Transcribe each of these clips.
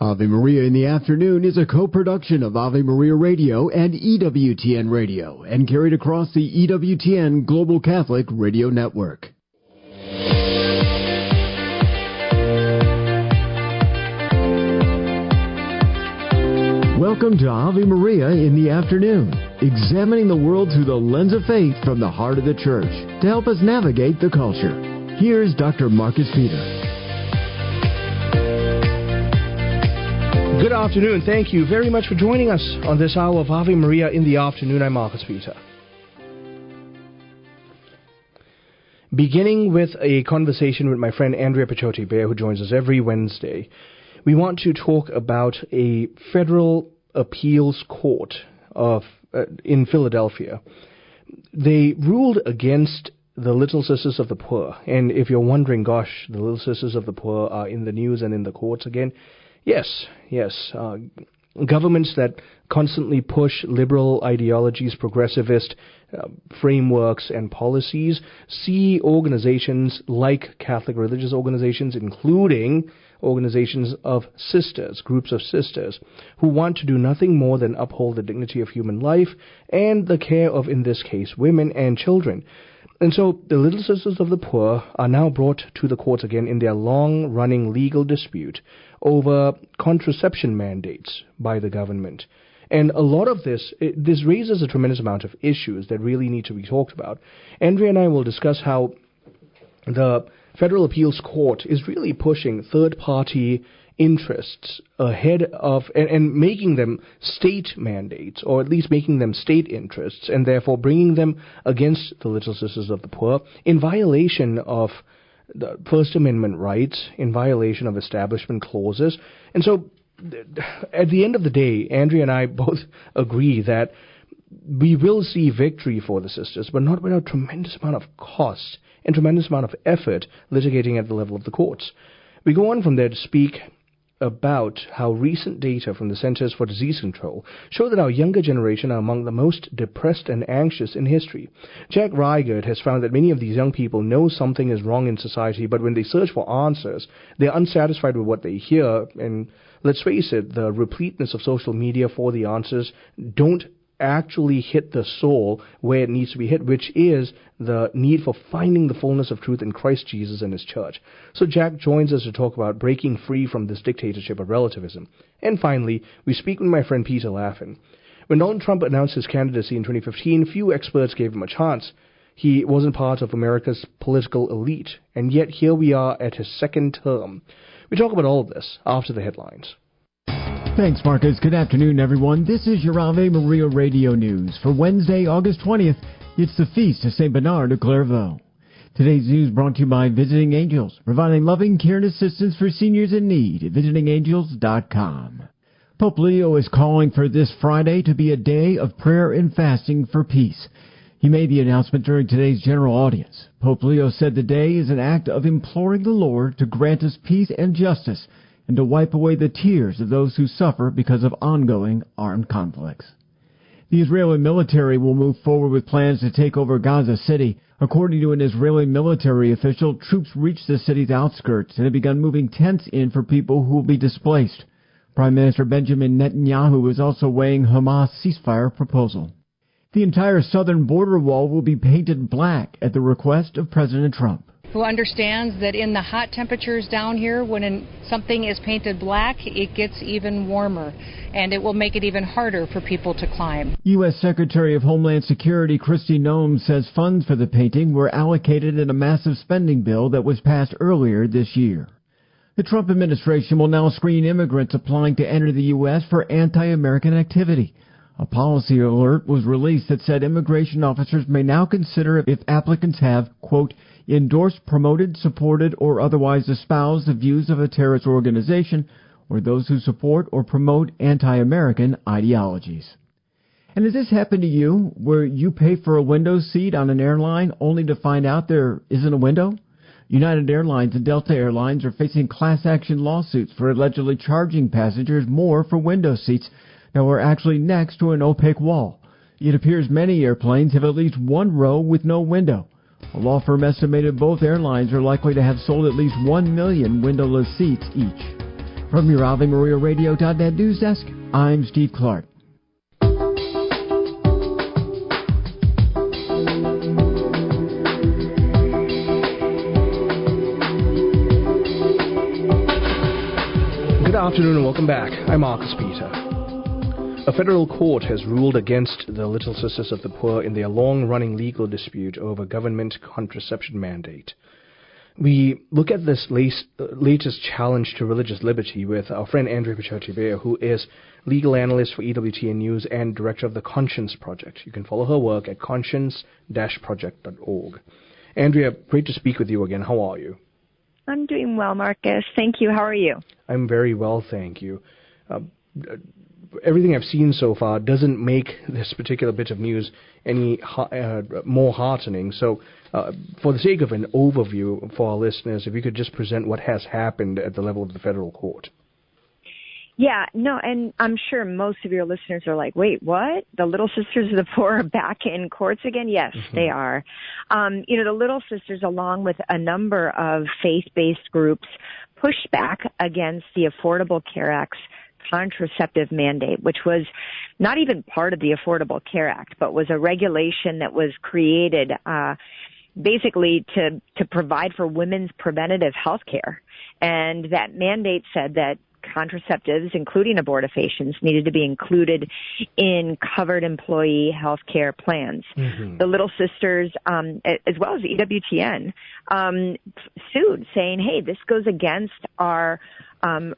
Ave Maria in the Afternoon is a co-production of Ave Maria Radio and EWTN Radio and carried across the EWTN Global Catholic Radio Network. Welcome to Ave Maria in the Afternoon, examining the world through the lens of faith from the heart of the Church to help us navigate the culture. Here's Dr. Marcus Peter. Good afternoon. Thank you very much for joining us on this hour of Ave Maria in the Afternoon. I'm Marcus Peter. Beginning with a conversation with my friend Andrea Picciotti-Bayer, who joins us every Wednesday, we want to talk about a federal appeals court in Philadelphia. They ruled against the Little Sisters of the Poor. And if you're wondering, gosh, the Little Sisters of the Poor are in the news and in the courts again, Yes. Governments that constantly push liberal ideologies, progressivist frameworks and policies see organizations like Catholic religious organizations, including organizations of sisters, groups of sisters, who want to do nothing more than uphold the dignity of human life and the care of, in this case, women and children. And so the Little Sisters of the Poor are now brought to the courts again in their long-running legal dispute over contraception mandates by the government. And a lot of this raises a tremendous amount of issues that really need to be talked about. Andrea and I will discuss how the Federal Appeals Court is really pushing third-party interests ahead of and making them state mandates, or at least making them state interests, and therefore bringing them against the Little Sisters of the Poor in violation of the First Amendment rights, in violation of establishment clauses. And so at the end of the day, Andrea and I both agree that we will see victory for the sisters, but not without tremendous amount of cost and tremendous amount of effort litigating at the level of the courts. We go on from there to speak about how recent data from the Centers for Disease Control show that our younger generation are among the most depressed and anxious in history. Jack Reichert has found that many of these young people know something is wrong in society, but when they search for answers, they're unsatisfied with what they hear. And let's face it, the repleteness of social media for the answers don't actually hit the soul where it needs to be hit, which is the need for finding the fullness of truth in Christ Jesus and His church. So Jack joins us to talk about breaking free from this dictatorship of relativism. And finally, we speak with my friend Peter Laffin. When Donald Trump announced his candidacy in 2015, few experts gave him a chance. He wasn't part of America's political elite, and yet here we are at his second term. We talk about all of this after the headlines. Thanks, Marcus. Good afternoon, everyone. This is your Ave Maria Radio News. For Wednesday, August 20th, it's the Feast of St. Bernard of Clairvaux. Today's news brought to you by Visiting Angels, providing loving care and assistance for seniors in need at visitingangels.com. Pope Leo is calling for this Friday to be a day of prayer and fasting for peace. He made the announcement during today's general audience. Pope Leo said the day is an act of imploring the Lord to grant us peace and justice, and to wipe away the tears of those who suffer because of ongoing armed conflicts. The Israeli military will move forward with plans to take over Gaza City. According to an Israeli military official, troops reached the city's outskirts and have begun moving tents in for people who will be displaced. Prime Minister Benjamin Netanyahu is also weighing Hamas' ceasefire proposal. The entire southern border wall will be painted black at the request of President Trump, who understands that in the hot temperatures down here, when something is painted black, it gets even warmer, and it will make it even harder for people to climb. U.S. Secretary of Homeland Security Kristi Noem says funds for the painting were allocated in a massive spending bill that was passed earlier this year. The Trump administration will now screen immigrants applying to enter the U.S. for anti-American activity. A policy alert was released that said immigration officers may now consider if applicants have, quote, endorsed, promoted, supported, or otherwise espoused the views of a terrorist organization or those who support or promote anti-American ideologies. And has this happened to you, where you pay for a window seat on an airline only to find out there isn't a window? United Airlines and Delta Airlines are facing class action lawsuits for allegedly charging passengers more for window seats that were actually next to an opaque wall. It appears many airplanes have at least one row with no window. A law firm estimated both airlines are likely to have sold at least 1 million windowless seats each. From your AveMariaRadio.net news desk, I'm Steve Clark. Good afternoon and welcome back. I'm Marcus Peter. A federal court has ruled against the Little Sisters of the Poor in their long-running legal dispute over government contraception mandate. We look at this latest challenge to religious liberty with our friend Andrea Picciotti-Bayer, who is legal analyst for EWTN News and director of the Conscience Project. You can follow her work at conscience-project.org. Andrea, great to speak with you again. How are you? I'm doing well, Marcus. Thank you. How are you? I'm very well, thank you. Everything I've seen so far doesn't make this particular bit of news any more heartening. So for the sake of an overview for our listeners, if you could just present what has happened at the level of the federal court. Yeah, no, and I'm sure most of your listeners are like, wait, what? The Little Sisters of the Poor are back in courts again? Yes, they are. The Little Sisters, along with a number of faith-based groups, pushed back against the Affordable Care Act's contraceptive mandate, which was not even part of the Affordable Care Act, but was a regulation that was created basically to provide for women's preventative health care. And that mandate said that contraceptives, including abortifacients, needed to be included in covered employee health care plans. The Little Sisters, as well as EWTN, sued, saying, hey, this goes against our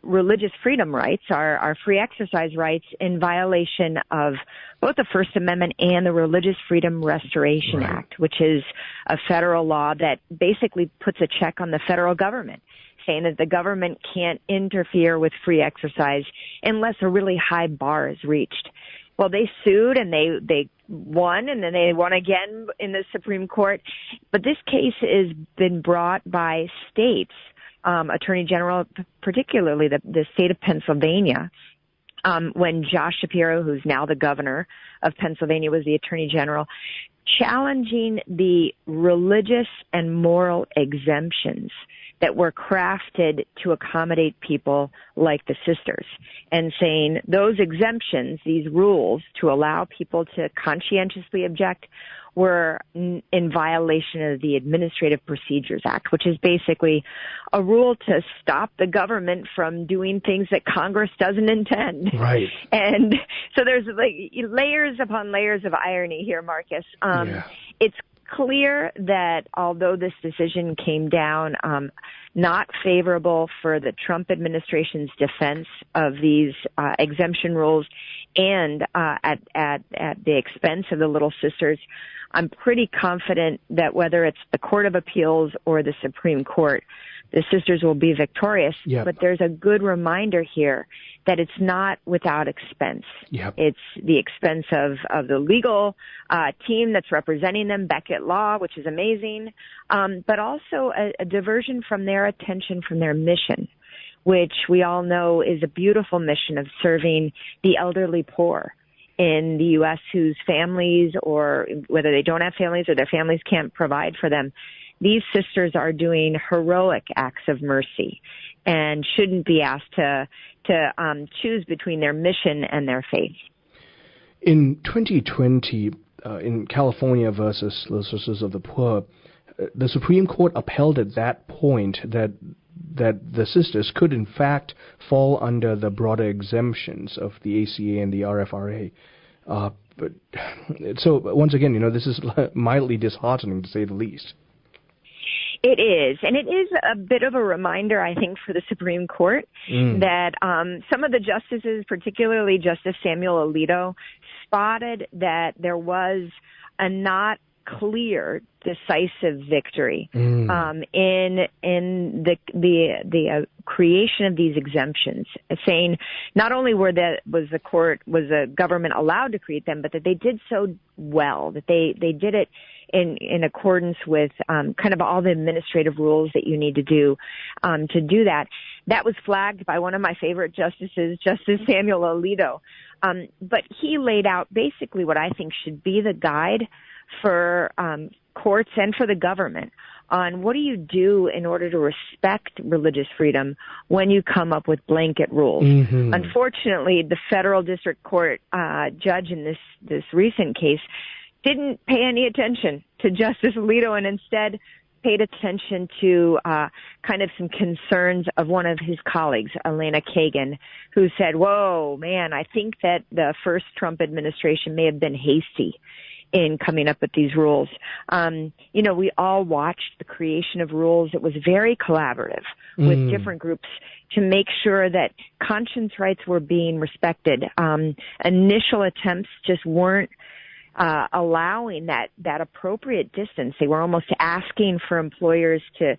religious freedom rights, our free exercise rights, in violation of both the First Amendment and the Religious Freedom Restoration Act, which is a federal law that basically puts a check on the federal government, saying that the government can't interfere with free exercise unless a really high bar is reached. Well, they sued and they won, and then they won again in the Supreme Court. But this case has been brought by states, Attorney General, particularly the state of Pennsylvania, when Josh Shapiro, who's now the governor of Pennsylvania, was the Attorney General, challenging the religious and moral exemptions that were crafted to accommodate people like the sisters, and saying those exemptions, these rules to allow people to conscientiously object, were in violation of the Administrative Procedures Act, which is basically a rule to stop the government from doing things that Congress doesn't intend. Right. And so there's like layers upon layers of irony here, Marcus. It's clear that although this decision came down not favorable for the Trump administration's defense of these exemption rules and at the expense of the Little Sisters, I'm pretty confident that whether it's the Court of Appeals or the Supreme Court, the sisters will be victorious. But there's a good reminder here that it's not without expense. It's the expense of the legal team that's representing them, Beckett Law, which is amazing, but also a diversion from their attention from their mission, which we all know is a beautiful mission of serving the elderly poor in the U.S. whose families, or whether they don't have families or their families can't provide for them. These sisters are doing heroic acts of mercy and shouldn't be asked to choose between their mission and their faith. In 2020, in California versus Little Sisters of the Poor, the Supreme Court upheld at that point that the sisters could in fact fall under the broader exemptions of the ACA and the RFRA. So once again, this is mildly disheartening to say the least. It is, and it is a bit of a reminder, I think, for the Supreme Court that some of the justices, particularly Justice Samuel Alito, spotted that there was a not clear, decisive victory in the creation of these exemptions, saying not only was the government allowed to create them, but that they did so well, that they did it in accordance with kind of all the administrative rules that you need to do that. That was flagged by one of my favorite justices, Justice Samuel Alito. But he laid out basically what I think should be the guide for courts and for the government on what do you do in order to respect religious freedom when you come up with blanket rules. Mm-hmm. Unfortunately, the federal district court judge in this recent case didn't pay any attention to Justice Alito and instead paid attention to kind of some concerns of one of his colleagues, Elena Kagan, who said, whoa, man, I think that the first Trump administration may have been hasty in coming up with these rules. We all watched the creation of rules. It was very collaborative with different groups to make sure that conscience rights were being respected. Initial attempts just weren't allowing that appropriate distance. They were almost asking for employers to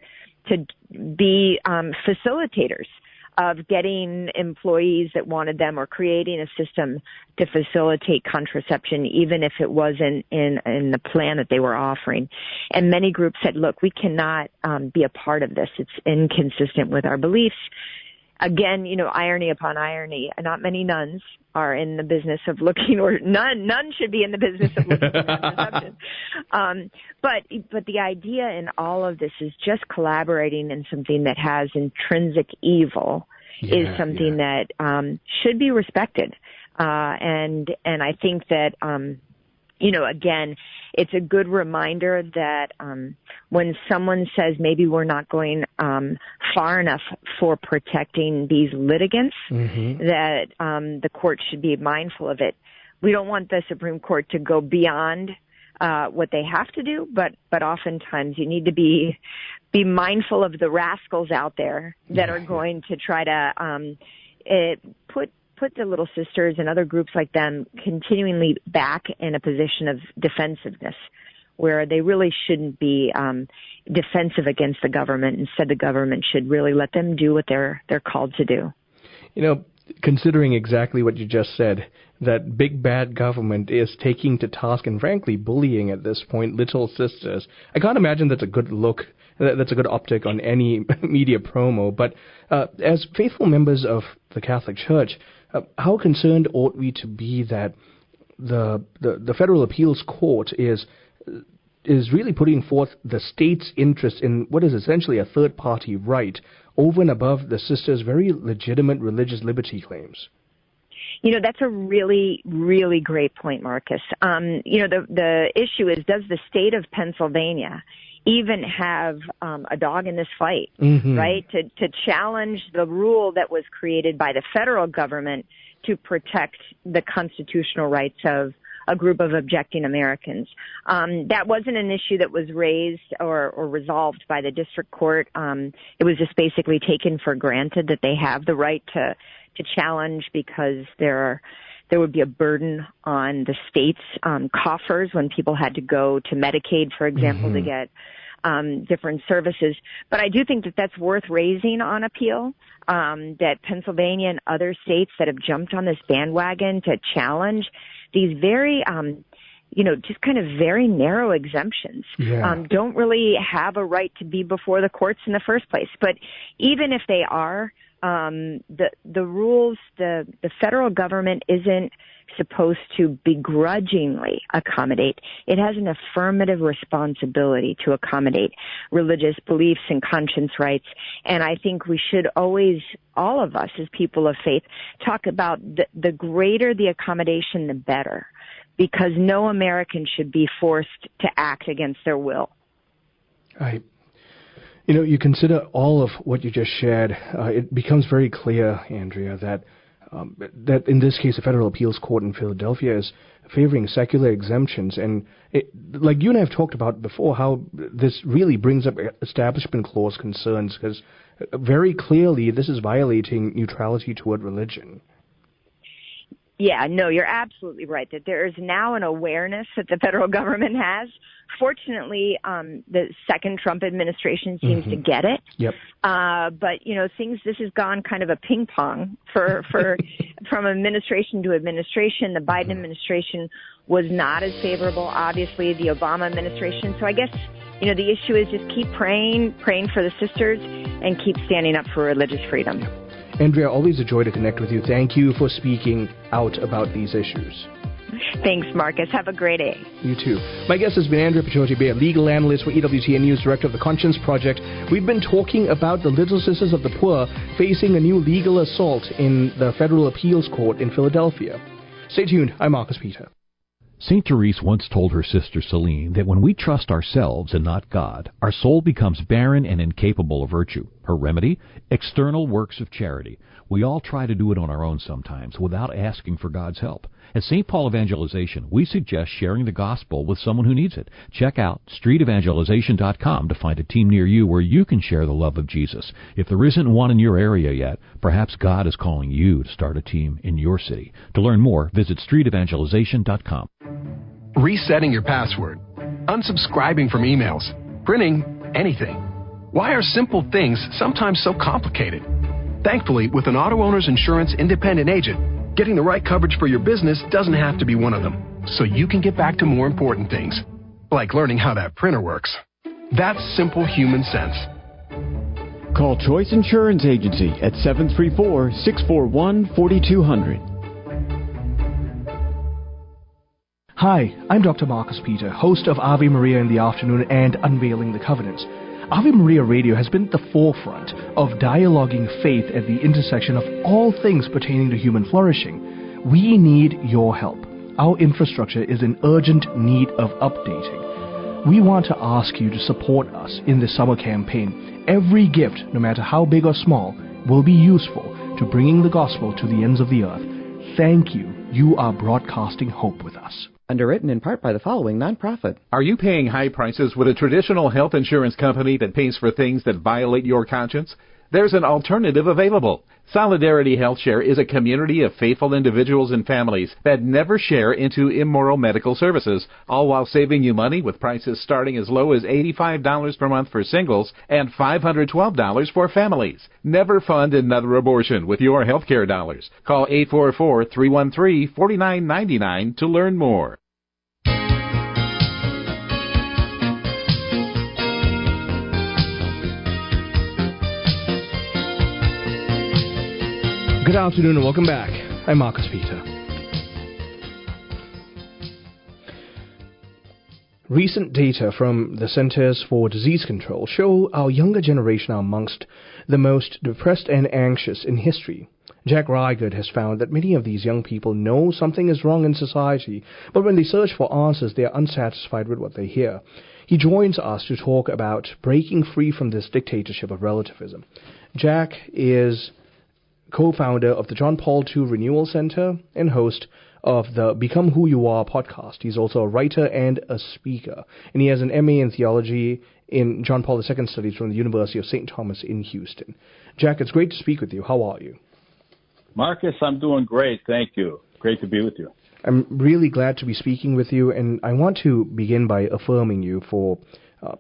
be facilitators of getting employees that wanted them or creating a system to facilitate contraception, even if it wasn't in the plan that they were offering. And many groups said, look, we cannot be a part of this. It's inconsistent with our beliefs. Again, irony upon irony. Not many nuns are in the business of looking, or none should be in the business of looking for contraception. But the idea in all of this is just collaborating in something that has intrinsic evil is something that should be respected. And I think that again, it's a good reminder that when someone says maybe we're not going far enough for protecting these litigants, that the court should be mindful of it. We don't want the Supreme Court to go beyond what they have to do, but oftentimes you need to be mindful of the rascals out there that are going to try to put the Little Sisters and other groups like them continually back in a position of defensiveness, where they really shouldn't be defensive against the government. Instead, the government should really let them do what they're called to do. Considering exactly what you just said, that big bad government is taking to task and frankly bullying at this point Little Sisters, I can't imagine that's a good look. That's a good optic on any media promo. But as faithful members of the Catholic Church, how concerned ought we to be that the Federal Appeals Court is really putting forth the state's interest in what is essentially a third-party right over and above the sisters' very legitimate religious liberty claims? That's a really, really great point, Marcus. The issue is, does the state of Pennsylvania even have a dog in this fight, right? To challenge the rule that was created by the federal government to protect the constitutional rights of a group of objecting Americans. That wasn't an issue that was raised or resolved by the district court. It was just basically taken for granted that they have the right to challenge, because there would be a burden on the state's coffers when people had to go to Medicaid, for example, to get different services. But I do think that that's worth raising on appeal, that Pennsylvania and other states that have jumped on this bandwagon to challenge these very, just kind of very narrow exemptions, don't really have a right to be before the courts in the first place. But even if they are, the rules, the federal government isn't supposed to begrudgingly accommodate. It has an affirmative responsibility to accommodate religious beliefs and conscience rights. And I think we should always, all of us as people of faith, talk about the greater the accommodation, the better, because no American should be forced to act against their will. You consider all of what you just shared, it becomes very clear, Andrea, that in this case, the Federal Appeals Court in Philadelphia is favoring secular exemptions. And like you and I have talked about before, how this really brings up Establishment Clause concerns, because very clearly this is violating neutrality toward religion. Yeah, no, you're absolutely right that there is now an awareness that the federal government has. Fortunately, the second Trump administration seems to get it. Yep. But this has gone kind of a ping pong for from administration to administration. The Biden administration was not as favorable, obviously, the Obama administration. So I guess, the issue is just keep praying for the sisters and keep standing up for religious freedom. Andrea, always a joy to connect with you. Thank you for speaking out about these issues. Thanks, Marcus. Have a great day. You too. My guest has been Andrea Picciotti-Bayer, legal analyst for EWTN News, director of the Conscience Project. We've been talking about the Little Sisters of the Poor facing a new legal assault in the Federal Appeals Court in Philadelphia. Stay tuned. I'm Marcus Peter. St. Therese once told her sister Celine that when we trust ourselves and not God, our soul becomes barren and incapable of virtue. Her remedy? External works of charity. We all try to do it on our own sometimes without asking for God's help. At St. Paul Evangelization, we suggest sharing the gospel with someone who needs it. Check out streetevangelization.com to find a team near you where you can share the love of Jesus. If there isn't one in your area yet, perhaps God is calling you to start a team in your city. To learn more, visit streetevangelization.com. Resetting your password, unsubscribing from emails, printing anything. Why are simple things sometimes so complicated? Thankfully, with an auto owner's insurance independent agent, getting the right coverage for your business doesn't have to be one of them, so you can get back to more important things, like learning how that printer works. That's simple human sense. Call Choice Insurance Agency at 734-641-4200. Hi, I'm Dr. Marcus Peter, host of Ave Maria in the Afternoon and Unveiling the Covenants. Ave Maria Radio has been at the forefront of dialoguing faith at the intersection of all things pertaining to human flourishing. We need your help. Our infrastructure is in urgent need of updating. We want to ask you to support us in this summer campaign. Every gift, no matter how big or small, will be useful to bringing the gospel to the ends of the earth. Thank you. You are broadcasting hope with us. Underwritten in part by the following nonprofit. Are you paying high prices with a traditional health insurance company that pays for things that violate your conscience? There's an alternative available. Solidarity HealthShare is a community of faithful individuals and families that never share into immoral medical services, all while saving you money with prices starting as low as $85 per month for singles and $512 for families. Never fund another abortion with your healthcare dollars. Call 844-313-4999 to learn more. Good afternoon and welcome back. I'm Marcus Peter. Recent data from the Centers for Disease Control show our younger generation are amongst the most depressed and anxious in history. Jack Rygaard has found that many of these young people know something is wrong in society, but when they search for answers, they are unsatisfied with what they hear. He joins us to talk about breaking free from this dictatorship of relativism. Jack is co-founder of the John Paul II Renewal Center and host of the Become Who You Are podcast. He's also a writer and a speaker, and he has an MA in theology in John Paul II studies from the University of St. Thomas in Houston. Jack, it's great to speak with you. How are you? Marcus, I'm doing great. Thank you. Great to be with you. I'm really glad to be speaking with you, and I want to begin by affirming you for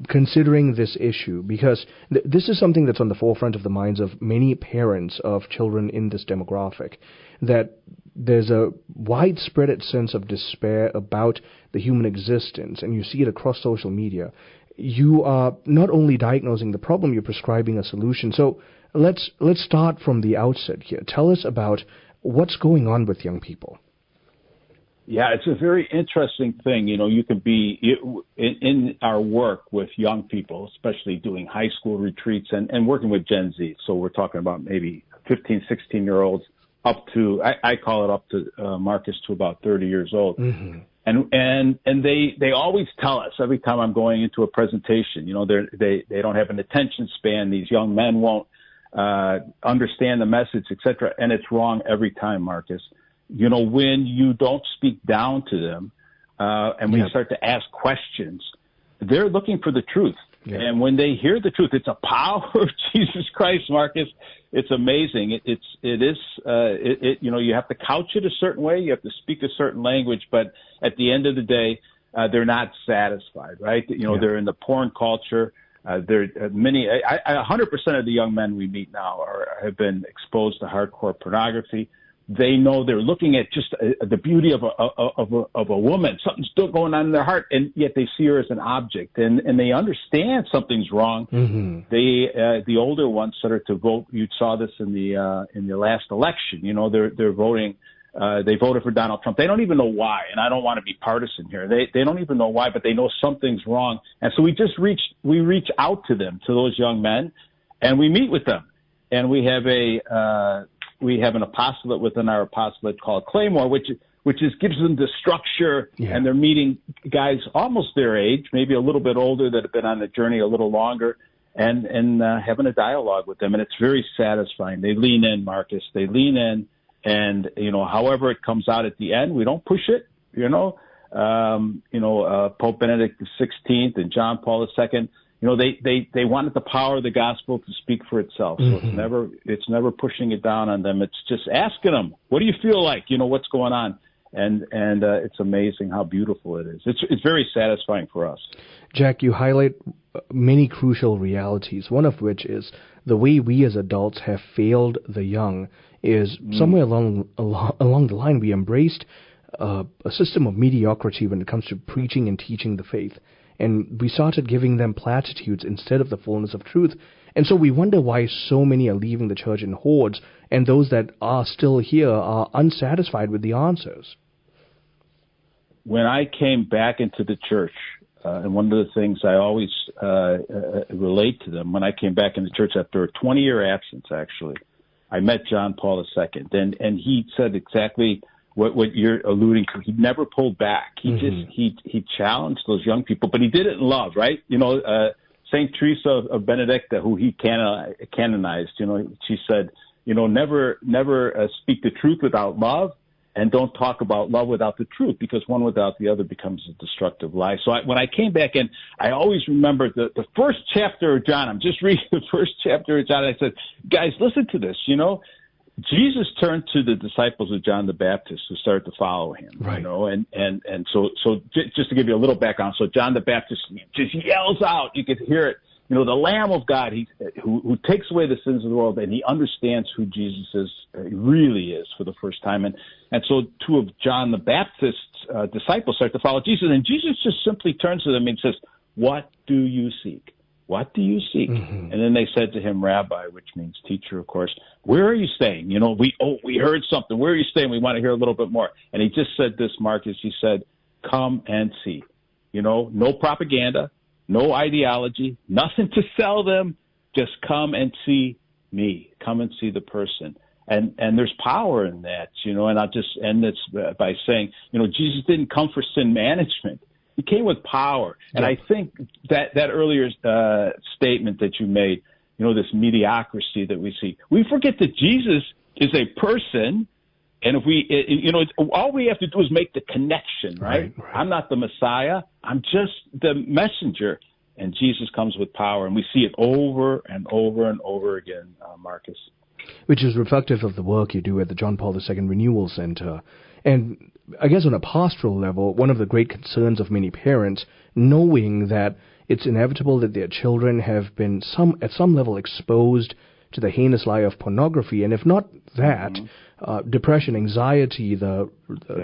considering this issue, because this is something that's on the forefront of the minds of many parents of children in this demographic, that there's a widespread sense of despair about the human existence, and you see it across social media. You are not only diagnosing the problem, you're prescribing a solution. So let's start from the outset here. Tell us about what's going on with young people. Yeah, it's a very interesting thing. You know, you could be in our work with young people, especially doing high school retreats and working with Gen Z. So we're talking about maybe 15, 16-year-olds up to, I call it up to, Marcus, to about 30 years old. Mm-hmm. And they always tell us every time I'm going into a presentation, you know, they don't have an attention span. These young men won't understand the message, et cetera. And it's wrong every time, Marcus. You know, when you don't speak down to them, and when you start to ask questions, they're looking for the truth. Yeah. And when they hear the truth, it's a power of Jesus Christ, Marcus. It's amazing. You know, you have to couch it a certain way. You have to speak a certain language, but at the end of the day, they're not satisfied, right? You know, they're in the porn culture. There are many, 100% of the young men we meet now have been exposed to hardcore pornography. They know they're looking at just the beauty of a woman. Something's still going on in their heart, and yet they see her as an object, and they understand something's wrong. Mm-hmm. The older ones started to vote. You saw this in the last election. You know, they're voting They voted for Donald Trump. They don't even know why, and I don't want to be partisan here. They don't even know why, but they know something's wrong. And so we reach out to them, to those young men, and we meet with them. And we have an apostolate within our apostolate called Claymore, which gives them the structure, and they're meeting guys almost their age, maybe a little bit older, that have been on the journey a little longer, and having a dialogue with them. And it's very satisfying. They lean in, Marcus. They lean in. And, however it comes out at the end, we don't push it, Pope Benedict XVI and John Paul II, they wanted the power of the gospel to speak for itself. So it's never pushing it down on them. It's just asking them, what do you feel like? What's going on? And it's amazing how beautiful it is. It's very satisfying for us. Jack, you highlight many crucial realities, one of which is the way we as adults have failed the young is somewhere along the line we embraced a system of mediocrity when it comes to preaching and teaching the faith. And we started giving them platitudes instead of the fullness of truth. And so we wonder why so many are leaving the church in hordes, and those that are still here are unsatisfied with the answers. When I came back into the church, and one of the things I always relate to them, when I came back into church after a 20-year absence, actually, I met John Paul II, and he said exactly what you're alluding to. He never pulled back. He challenged those young people, but he did it in love, right? Saint Teresa of Benedicta, who he canonized, she said, never speak the truth without love, and don't talk about love without the truth, because one without the other becomes a destructive lie. So when I came back in, I always remember the first chapter of John. I'm just reading the first chapter of John. I said, guys, listen to this. Jesus turned to the disciples of John the Baptist who started to follow him, right. And so just to give you a little background, so John the Baptist just yells out, you could hear it, the Lamb of God, who takes away the sins of the world, and he understands who Jesus is, really is, for the first time. And so two of John the Baptist's disciples start to follow Jesus, and Jesus just simply turns to them and says, what do you seek? What do you seek? And then they said to him, Rabbi, which means teacher, of course, where are you staying? We heard something. Where are you staying? We want to hear a little bit more. And he just said this, Marcus. He said, come and see. No propaganda, no ideology, nothing to sell them. Just come and see me. Come and see the person. And there's power in that, and I'll just end this by saying, Jesus didn't come for sin management. He came with power. And I think that earlier statement that you made, this mediocrity that we see, we forget that Jesus is a person. And if all we have to do is make the connection, right? I'm not the Messiah. I'm just the messenger. And Jesus comes with power. And we see it over and over and over again, Marcus. Which is reflective of the work you do at the John Paul II Renewal Center. And I guess on a pastoral level, one of the great concerns of many parents, knowing that it's inevitable that their children have been at some level exposed to the heinous lie of pornography, and if not that, depression, anxiety, the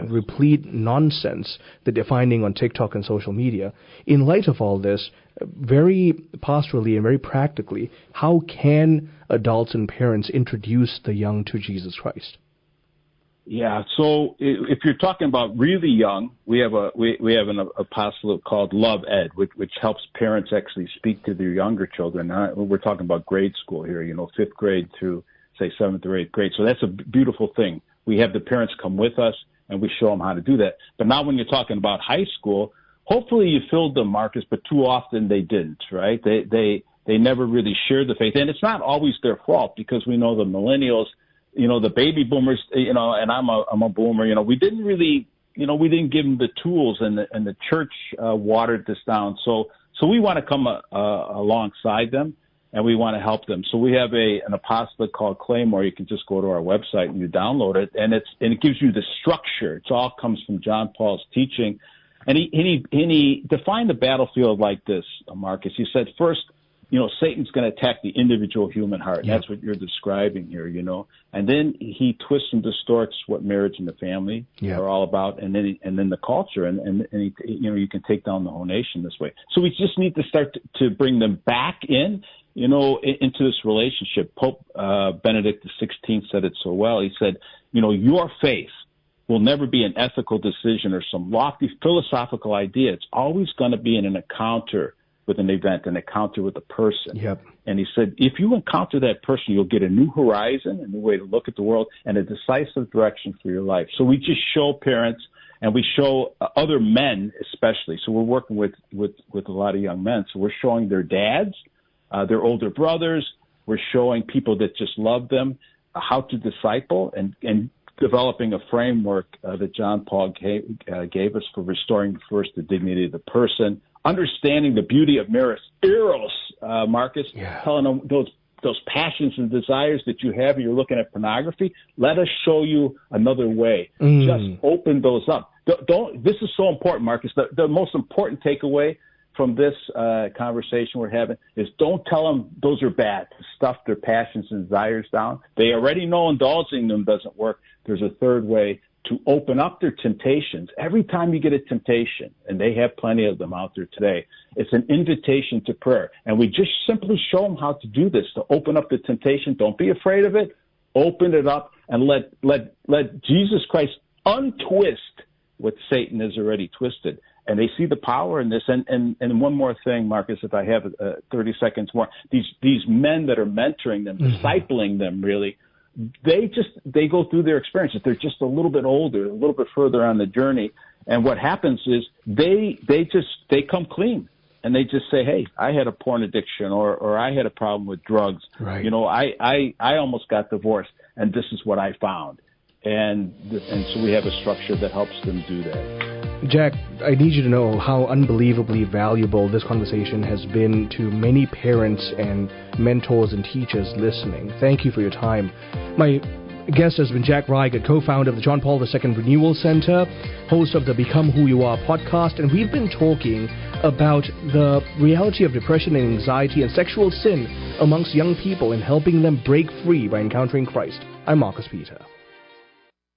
replete nonsense that they're finding on TikTok and social media. In light of all this, very pastorally and very practically, how can adults and parents introduce the young to Jesus Christ? Yeah, so if you're talking about really young, we have an apostolate called Love Ed, which helps parents actually speak to their younger children. We're talking about grade school here, 5th grade through, say, 7th or 8th grade. So that's a beautiful thing. We have the parents come with us, and we show them how to do that. But now when you're talking about high school, hopefully you filled them, Marcus, but too often they didn't, right? They never really shared the faith. And it's not always their fault, because we know the millennials, the baby boomers, and I'm a boomer, we didn't really, we didn't give them the tools, and the church watered this down. So we want to come alongside them, and we want to help them. So we have an apostolate called Claymore. You can just go to our website and you download it, and it gives you the structure. It all comes from John Paul's teaching, and he defined the battlefield like this, Marcus. He said, first, Satan's going to attack the individual human heart. Yeah. That's what you're describing here, And then he twists and distorts what marriage and the family are all about, and then the culture, and he, you can take down the whole nation this way. So we just need to start to bring them back in, into this relationship. Pope Benedict XVI said it so well. He said, your faith will never be an ethical decision or some lofty philosophical idea. It's always going to be in an encounter with an event, an encounter with a person. Yep. And he said, if you encounter that person, you'll get a new horizon, a new way to look at the world, and a decisive direction for your life. So we just show parents, and we show other men especially. So we're working with a lot of young men. So we're showing their dads, their older brothers. We're showing people that just love them how to disciple, and developing a framework that John Paul gave us for restoring first the dignity of the person, understanding the beauty of eros, Marcus, telling them those passions and desires that you have and you're looking at pornography, let us show you another way. Just open those up. This is so important, Marcus. The most important takeaway from this conversation we're having is don't tell them those are bad, to stuff their passions and desires down. They already know indulging them doesn't work. There's a third way, to open up their temptations. Every time you get a temptation, and they have plenty of them out there today, it's an invitation to prayer. And we just simply show them how to do this, to open up the temptation. Don't be afraid of it. Open it up and let Jesus Christ untwist what Satan has already twisted. And they see the power in this. And one more thing, Marcus, if I have 30 seconds more, these men that are mentoring them, discipling them really, they go through their experiences. They're just a little bit older, a little bit further on the journey. And what happens is they come clean, and they just say, hey, I had a porn addiction, or I had a problem with drugs. Right. You know, I almost got divorced, and this is what I found. And so we have a structure that helps them do that. Jack, I need you to know how unbelievably valuable this conversation has been to many parents and mentors and teachers listening. Thank you for your time. My guest has been Jack Reigat, co-founder of the John Paul II Renewal Center, host of the Become Who You Are podcast, and we've been talking about the reality of depression and anxiety and sexual sin amongst young people and helping them break free by encountering Christ. I'm Marcus Peter.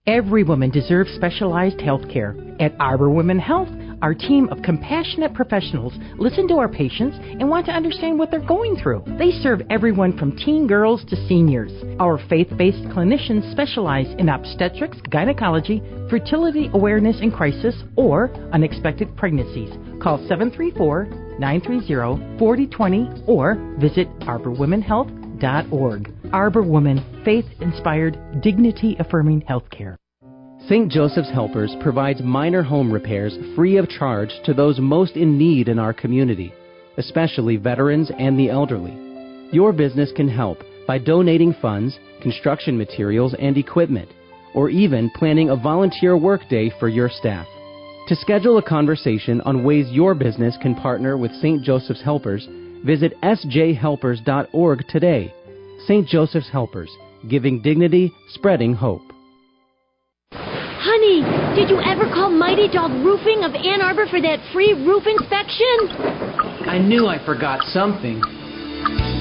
Every woman deserves specialized health care. At Arbor Women Health, our team of compassionate professionals listen to our patients and want to understand what they're going through. They serve everyone from teen girls to seniors. Our faith-based clinicians specialize in obstetrics, gynecology, fertility awareness and crisis, or unexpected pregnancies. Call 734-930-4020 or visit arborwomenhealth.org. Arbor Women, faith-inspired, dignity-affirming healthcare. St. Joseph's Helpers provides minor home repairs free of charge to those most in need in our community, especially veterans and the elderly. Your business can help by donating funds, construction materials, and equipment, or even planning a volunteer workday for your staff. To schedule a conversation on ways your business can partner with St. Joseph's Helpers, visit sjhelpers.org today. St. Joseph's Helpers, giving dignity, spreading hope. Honey, did you ever call Mighty Dog Roofing of Ann Arbor for that free roof inspection? I knew I forgot something.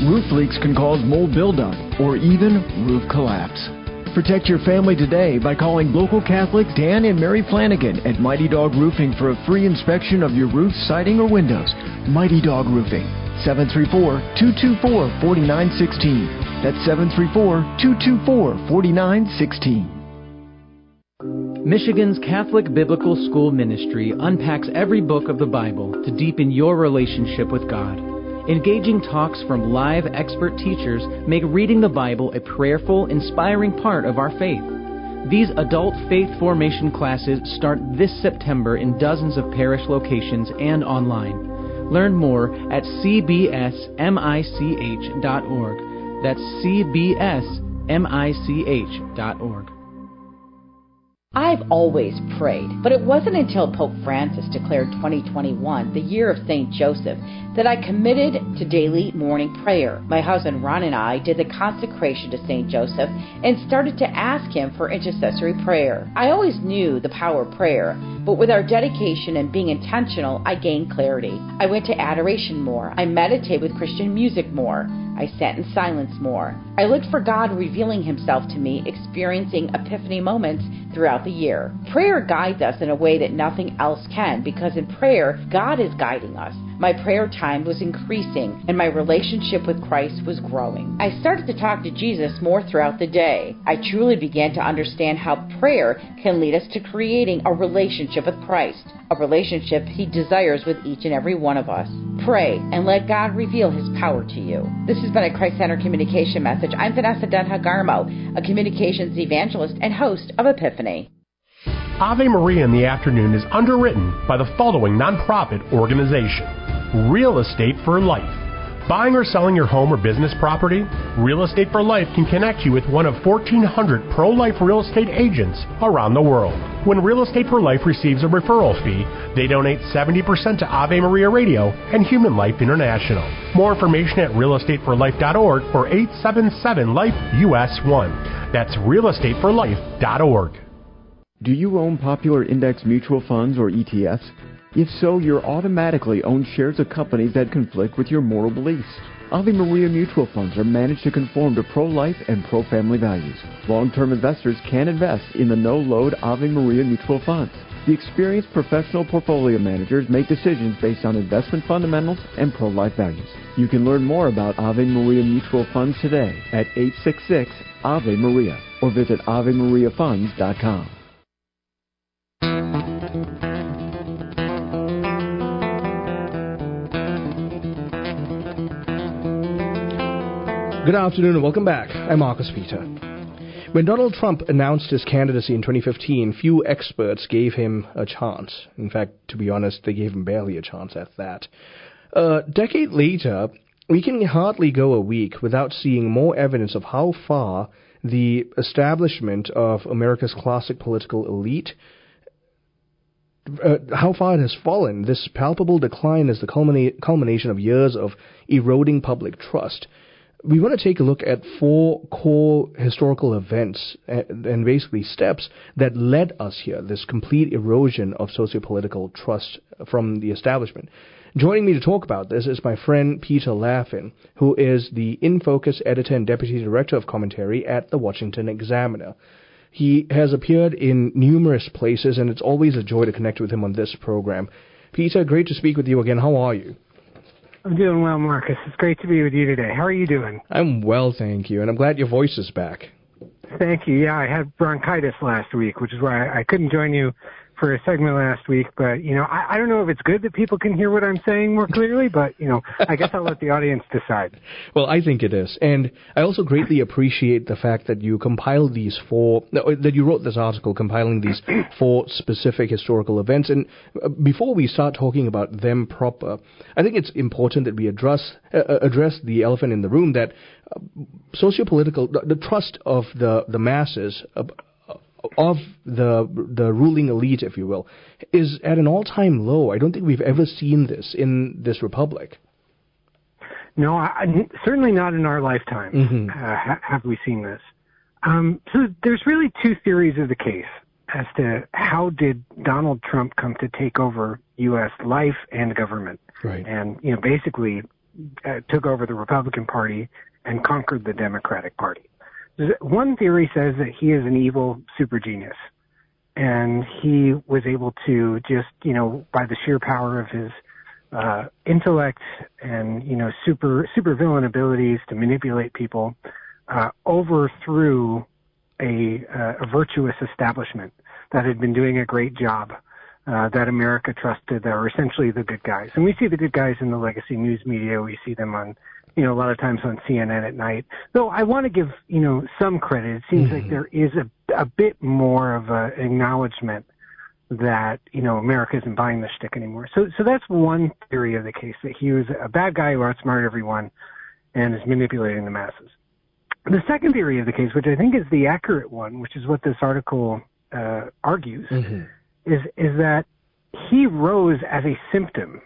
Roof leaks can cause mold buildup or even roof collapse. Protect your family today by calling local Catholics Dan and Mary Flanagan at Mighty Dog Roofing for a free inspection of your roof, siding, or windows. Mighty Dog Roofing, 734-224-4916. That's 734-224-4916. Michigan's Catholic Biblical School Ministry unpacks every book of the Bible to deepen your relationship with God. Engaging talks from live expert teachers make reading the Bible a prayerful, inspiring part of our faith. These adult faith formation classes start this September in dozens of parish locations and online. Learn more at cbsmich.org. That's cbsmich.org. I've always prayed, but it wasn't until Pope Francis declared 2021 the year of St. Joseph that I committed to daily morning prayer. My husband Ron and I did the consecration to St. Joseph and started to ask him for intercessory prayer. I always knew the power of prayer, but with our dedication and being intentional, I gained clarity. I went to adoration more. I meditated with Christian music more. I sat in silence more. I looked for God revealing himself to me, experiencing epiphany moments throughout the year. Prayer guides us in a way that nothing else can, because in prayer, God is guiding us. my prayer time was increasing and my relationship with Christ was growing. I started to talk to Jesus more throughout the day. I truly began to understand how prayer can lead us to creating a relationship with Christ, a relationship He desires with each and every one of us. Pray and let God reveal His power to you. This has been a Christ-Centered Communication Message. I'm Vanessa Denha-Garmo, a communications evangelist and host of Epiphany. Ave Maria in the Afternoon is underwritten by the following nonprofit organization: Real Estate for Life. Buying or selling your home or business property? Real Estate for Life can connect you with one of 1,400 pro-life real estate agents around the world. When Real Estate for Life receives a referral fee, they donate 70% to Ave Maria Radio and Human Life International. More information at realestateforlife.org or 877-LIFE-US1. That's realestateforlife.org. Do you own popular index mutual funds or ETFs? If so, you're automatically owned shares of companies that conflict with your moral beliefs. Ave Maria mutual funds are managed to conform to pro-life and pro-family values. Long-term investors can invest in the no-load Ave Maria mutual funds. The experienced professional portfolio managers make decisions based on investment fundamentals and pro-life values. You can learn more about Ave Maria mutual funds today at 866-AVE-MARIA or visit AveMariaFunds.com. Good afternoon and welcome back. I'm Marcus Peter. When Donald Trump announced his candidacy in 2015, few experts gave him a chance. In fact, to be honest, they gave him barely a chance at that. A decade later, we can hardly go a week without seeing more evidence of how far the establishment of America's classic political elite, how far it has fallen. This palpable decline is the culmination of years of eroding public trust. We want to take a look at 4 core historical events and basically steps that led us here, this complete erosion of sociopolitical trust from the establishment. Joining me to talk about this is my friend Peter Laffin, who is the In Focus editor and deputy director of commentary at the Washington Examiner. He has appeared in numerous places, and it's always a joy to connect with him on this program. Peter, great to speak with you again. How are you? I'm doing well, Marcus. It's great to be with you today. How are you doing? I'm well, thank you, and I'm glad your voice is back. Thank you. Yeah, I had bronchitis last week, which is why I couldn't join you for a segment last week. But, you know, I don't know if it's good that people can hear what I'm saying more clearly, but, you know, I guess I'll let the audience decide. Well, I think it is. And I also greatly appreciate the fact that you compiled that you wrote this article compiling these 4 specific historical events. And before we start talking about them proper, I think it's important that we address the elephant in the room, that sociopolitical, the trust of the masses, of the ruling elite, if you will, is at an all-time low. I don't think we've ever seen this in this republic. No, certainly not in our lifetime have we seen this. So there's really 2 theories of the case as to how did Donald Trump come to take over U.S. life and government. Right. And, you know, basically took over the Republican Party and conquered the Democratic Party. One theory says that he is an evil super genius, and he was able to just, you know, by the sheer power of his intellect and, you know, super villain abilities to manipulate people, overthrew a virtuous establishment that had been doing a great job, that America trusted, that are essentially the good guys. And we see the good guys in the legacy news media. We see them on, you know, a lot of times on CNN at night. Though I want to give, you know, some credit. It seems like there is a bit more of an acknowledgement that, you know, America isn't buying the shtick anymore. So that's one theory of the case, that he was a bad guy who outsmarted everyone and is manipulating the masses. The second theory of the case, which I think is the accurate one, which is what this article argues, is that he rose as a symptom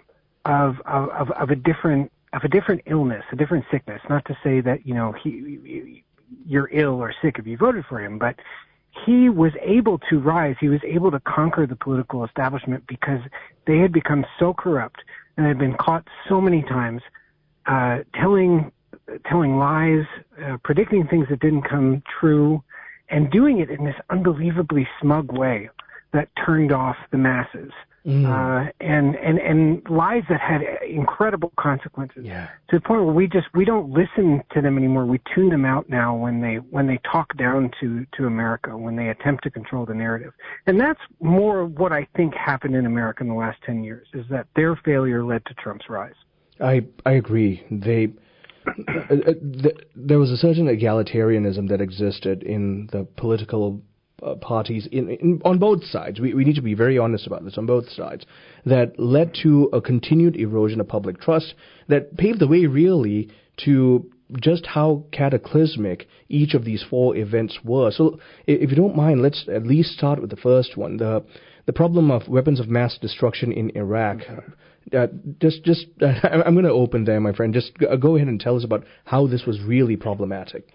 of a different illness, a different sickness. Not to say that, you know, you're ill or sick if you voted for him, but he was able to rise. He was able to conquer the political establishment because they had become so corrupt and had been caught so many times telling lies, predicting things that didn't come true, and doing it in this unbelievably smug way that turned off the masses. and lies that had incredible consequences. Yeah. To the point where we don't listen to them anymore. We tune them out now when they talk down to America, when they attempt to control the narrative. And that's more of what I think happened in America in the last 10 years, is that their failure led to Trump's rise. I agree. There was a certain egalitarianism that existed in the political parties on both sides. We need to be very honest about this, on both sides, that led to a continued erosion of public trust that paved the way really to just how cataclysmic each of these four events were. So if you don't mind, let's at least start with the first one, the problem of weapons of mass destruction in Iraq. I'm going to open there, my friend. Just go ahead and tell us about how this was really problematic.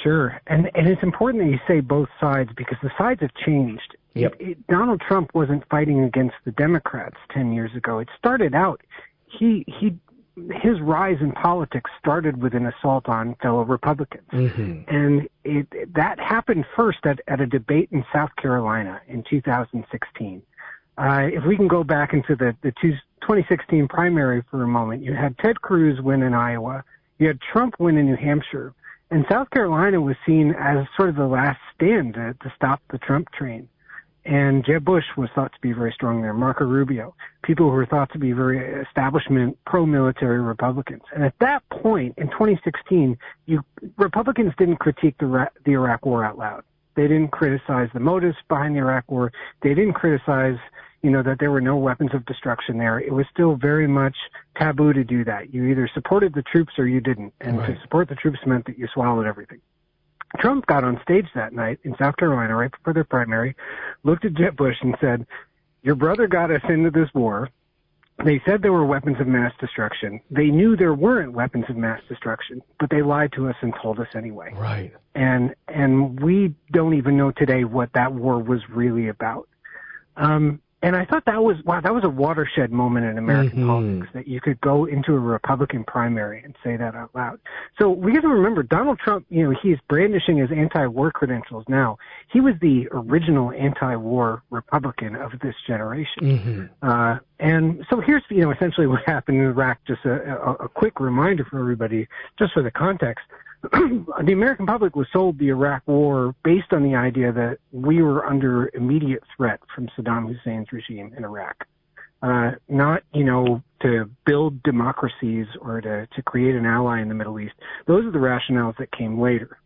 Sure. And it's important that you say both sides, because the sides have changed. Yep. Donald Trump wasn't fighting against the Democrats 10 years ago. It started out, his rise in politics started with an assault on fellow Republicans. Mm-hmm. And that happened first at a debate in South Carolina in 2016. If we can go back into the 2016 primary for a moment, you had Ted Cruz win in Iowa, you had Trump win in New Hampshire, and South Carolina was seen as sort of the last stand to stop the Trump train. And Jeb Bush was thought to be very strong there, Marco Rubio, people who were thought to be very establishment, pro-military Republicans. And at that point, in 2016, Republicans didn't critique the Iraq War out loud. They didn't criticize the motives behind the Iraq War. They didn't criticize, that there were no weapons of destruction there. It was still very much taboo to do that. You either supported the troops or you didn't. And right. To support the troops meant that you swallowed everything. Trump got on stage that night in South Carolina right before their primary, looked at Jeb Bush and said, "Your brother got us into this war. They said there were weapons of mass destruction. They knew there weren't weapons of mass destruction, but they lied to us and told us anyway." Right. And we don't even know today what that war was really about. And I thought that was a watershed moment in American politics, that you could go into a Republican primary and say that out loud. So we have to remember, Donald Trump, he's brandishing his anti-war credentials now. He was the original anti-war Republican of this generation. Mm-hmm. And so here's, essentially what happened in Iraq, just a quick reminder for everybody, just for the context. The American public was sold the Iraq War based on the idea that we were under immediate threat from Saddam Hussein's regime in Iraq. Not, to build democracies or to create an ally in the Middle East. Those are the rationales that came later.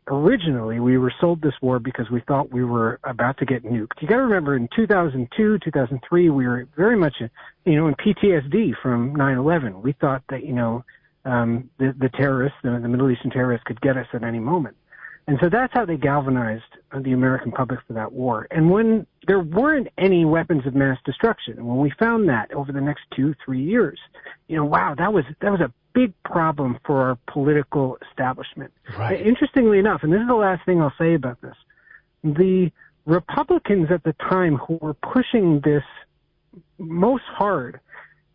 Originally, we were sold this war because we thought we were about to get nuked. You got to remember, in 2002, 2003, we were very much, in PTSD from 9/11. We thought that, the terrorists, the Middle Eastern terrorists, could get us at any moment. And so that's how they galvanized the American public for that war. And when there weren't any weapons of mass destruction, when we found that over the next 2-3 years, wow, that was a big problem for our political establishment. Right. Interestingly enough, and this is the last thing I'll say about this, the Republicans at the time who were pushing this most hard,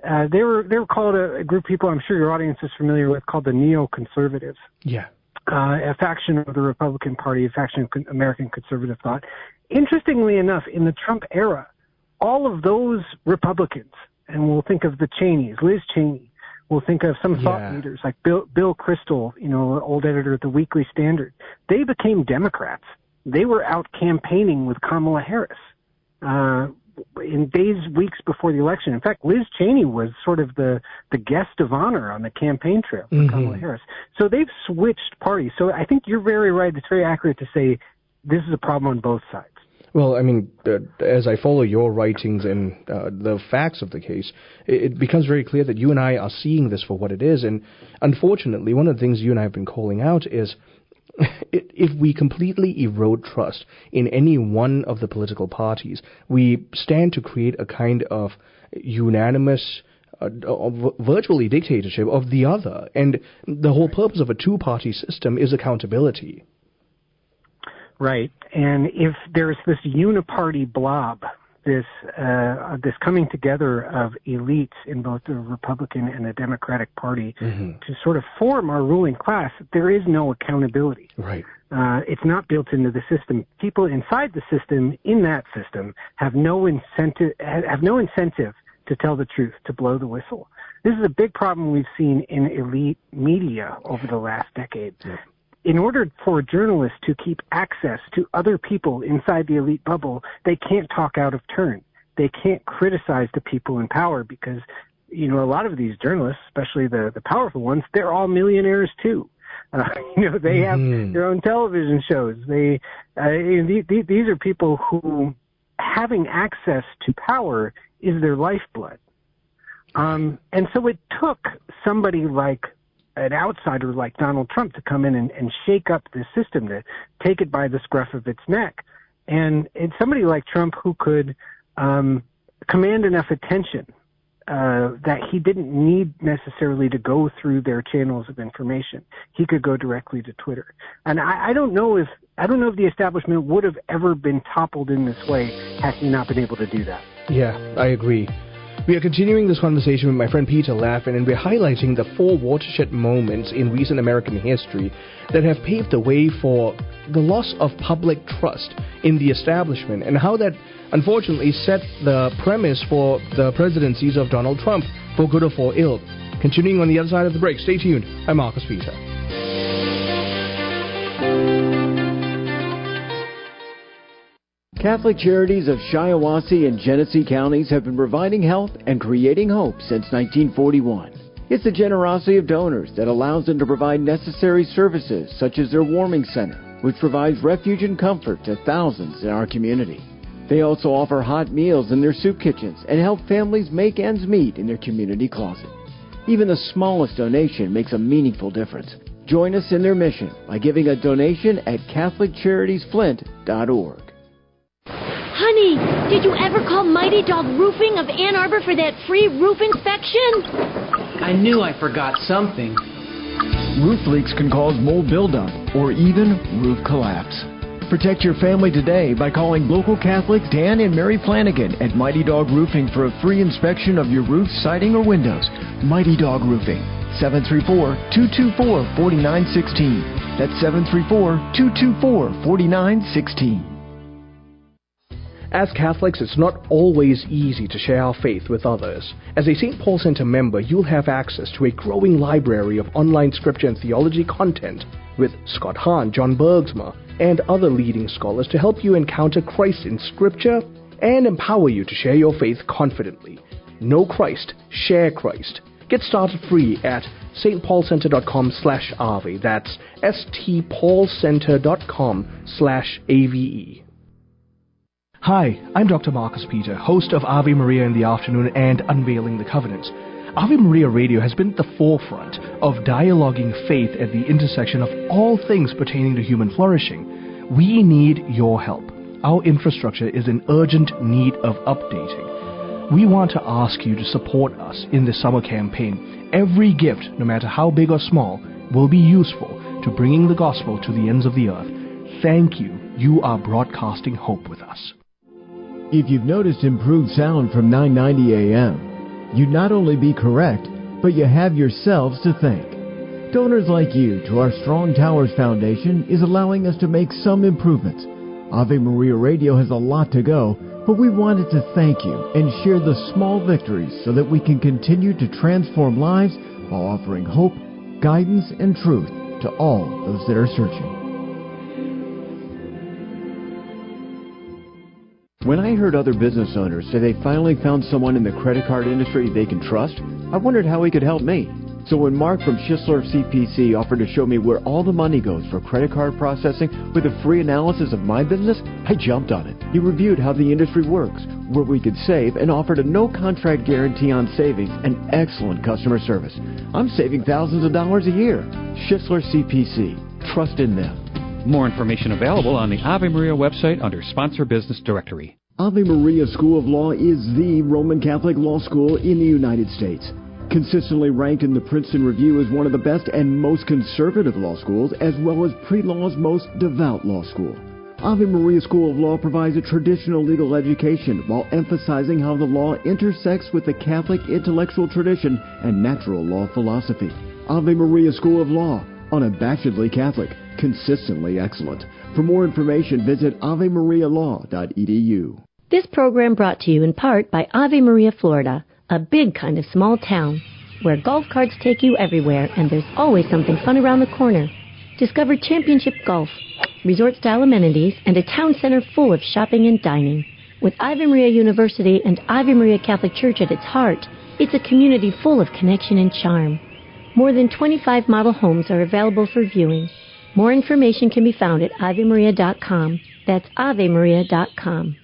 they were called a group of people I'm sure your audience is familiar with, called the neoconservatives. Yeah. A faction of the Republican Party, a faction of American conservative thought. Interestingly enough, in the Trump era, all of those Republicans, and we'll think of the Cheneys, Liz Cheney, we'll think of some thought leaders like Bill Kristol, old editor at the Weekly Standard, they became Democrats. They were out campaigning with Kamala Harris in weeks before the election. In fact, Liz Cheney was sort of the guest of honor on the campaign trail for Kamala Harris. So they've switched parties. So I think you're very right. It's very accurate to say this is a problem on both sides. Well, I mean, as I follow your writings and the facts of the case, it becomes very clear that you and I are seeing this for what it is. And unfortunately, one of the things you and I have been calling out is if we completely erode trust in any one of the political parties, we stand to create a kind of unanimous, virtually dictatorship of the other. And the whole purpose of a two-party system is accountability. Right. And if there's this uniparty blob this coming together of elites in both the Republican and the Democratic Party to sort of form our ruling class, there is no accountability. Right. It's not built into the system. People inside the system, in that system, have no incentive to tell the truth, to blow the whistle. This is a big problem we've seen in elite media over the last decade. Yeah. In order for journalists to keep access to other people inside the elite bubble, they can't talk out of turn. They can't criticize the people in power because, a lot of these journalists, especially the powerful ones, they're all millionaires too. They have their own television shows. These are people who having access to power is their lifeblood. And so it took somebody like an outsider like Donald Trump to come in and shake up the system, to take it by the scruff of its neck. And it's somebody like Trump who could command enough attention that he didn't need necessarily to go through their channels of information. He could go directly to Twitter. And I don't know if the establishment would have ever been toppled in this way had he not been able to do that. Yeah, I agree. We are continuing this conversation with my friend Peter Laffin, and we're highlighting the 4 watershed moments in recent American history that have paved the way for the loss of public trust in the establishment, and how that unfortunately set the premise for the presidencies of Donald Trump, for good or for ill. Continuing on the other side of the break. Stay tuned. I'm Marcus Peter. Catholic Charities of Shiawassee and Genesee counties have been providing health and creating hope since 1941. It's the generosity of donors that allows them to provide necessary services such as their warming center, which provides refuge and comfort to thousands in our community. They also offer hot meals in their soup kitchens and help families make ends meet in their community closet. Even the smallest donation makes a meaningful difference. Join us in their mission by giving a donation at CatholicCharitiesFlint.org. Honey, did you ever call Mighty Dog Roofing of Ann Arbor for that free roof inspection? I knew I forgot something. Roof leaks can cause mold buildup or even roof collapse. Protect your family today by calling local Catholics Dan and Mary Flanagan at Mighty Dog Roofing for a free inspection of your roof, siding, or windows. Mighty Dog Roofing, 734-224-4916. That's 734-224-4916. As Catholics, it's not always easy to share our faith with others. As a St. Paul Center member, you'll have access to a growing library of online scripture and theology content with Scott Hahn, John Bergsma, and other leading scholars to help you encounter Christ in Scripture and empower you to share your faith confidently. Know Christ, share Christ. Get started free at stpaulcenter.com/ave. That's stpaulcenter.com/ave. Hi, I'm Dr. Marcus Peter, host of Ave Maria in the Afternoon and Unveiling the Covenants. Ave Maria Radio has been at the forefront of dialoguing faith at the intersection of all things pertaining to human flourishing. We need your help. Our infrastructure is in urgent need of updating. We want to ask you to support us in this summer campaign. Every gift, no matter how big or small, will be useful to bringing the gospel to the ends of the earth. Thank you. You are broadcasting hope with us. If you've noticed improved sound from 990 AM, you'd not only be correct, but you have yourselves to thank. Donors like you to our Strong Towers Foundation is allowing us to make some improvements. Ave Maria Radio has a lot to go, but we wanted to thank you and share the small victories so that we can continue to transform lives while offering hope, guidance, and truth to all those that are searching. When I heard other business owners say they finally found someone in the credit card industry they can trust, I wondered how he could help me. So when Mark from Schisler CPC offered to show me where all the money goes for credit card processing with a free analysis of my business, I jumped on it. He reviewed how the industry works, where we could save, and offered a no-contract guarantee on savings and excellent customer service. I'm saving thousands of dollars a year. Schisler CPC. Trust in them. More information available on the Ave Maria website under Sponsor Business Directory. Ave Maria School of Law is the Roman Catholic law school in the United States. Consistently ranked in the Princeton Review as one of the best and most conservative law schools, as well as pre-law's most devout law school. Ave Maria School of Law provides a traditional legal education while emphasizing how the law intersects with the Catholic intellectual tradition and natural law philosophy. Ave Maria School of Law, unabashedly Catholic, consistently excellent. For more information, visit avemarialaw.edu. This program brought to you in part by Ave Maria, Florida, a big kind of small town where golf carts take you everywhere and there's always something fun around the corner. Discover championship golf, resort-style amenities, and a town center full of shopping and dining. With Ave Maria University and Ave Maria Catholic Church at its heart, it's a community full of connection and charm. More than 25 model homes are available for viewing. More information can be found at avemaria.com. That's avemaria.com.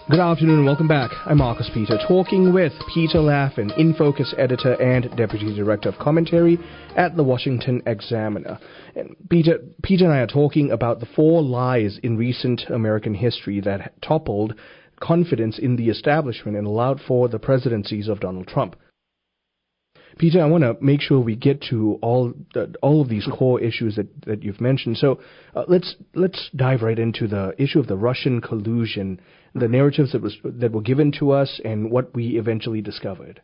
Good afternoon and welcome back. I'm Marcus Peter, talking with Peter Laffin, In Focus editor and deputy director of commentary at the Washington Examiner. And Peter and I are talking about the 4 lies in recent American history that toppled confidence in the establishment and allowed for the presidencies of Donald Trump. Peter, I want to make sure we get to all of these core issues that you've mentioned. So let's dive right into the issue of the Russian collusion, the narratives that were given to us, and what we eventually discovered.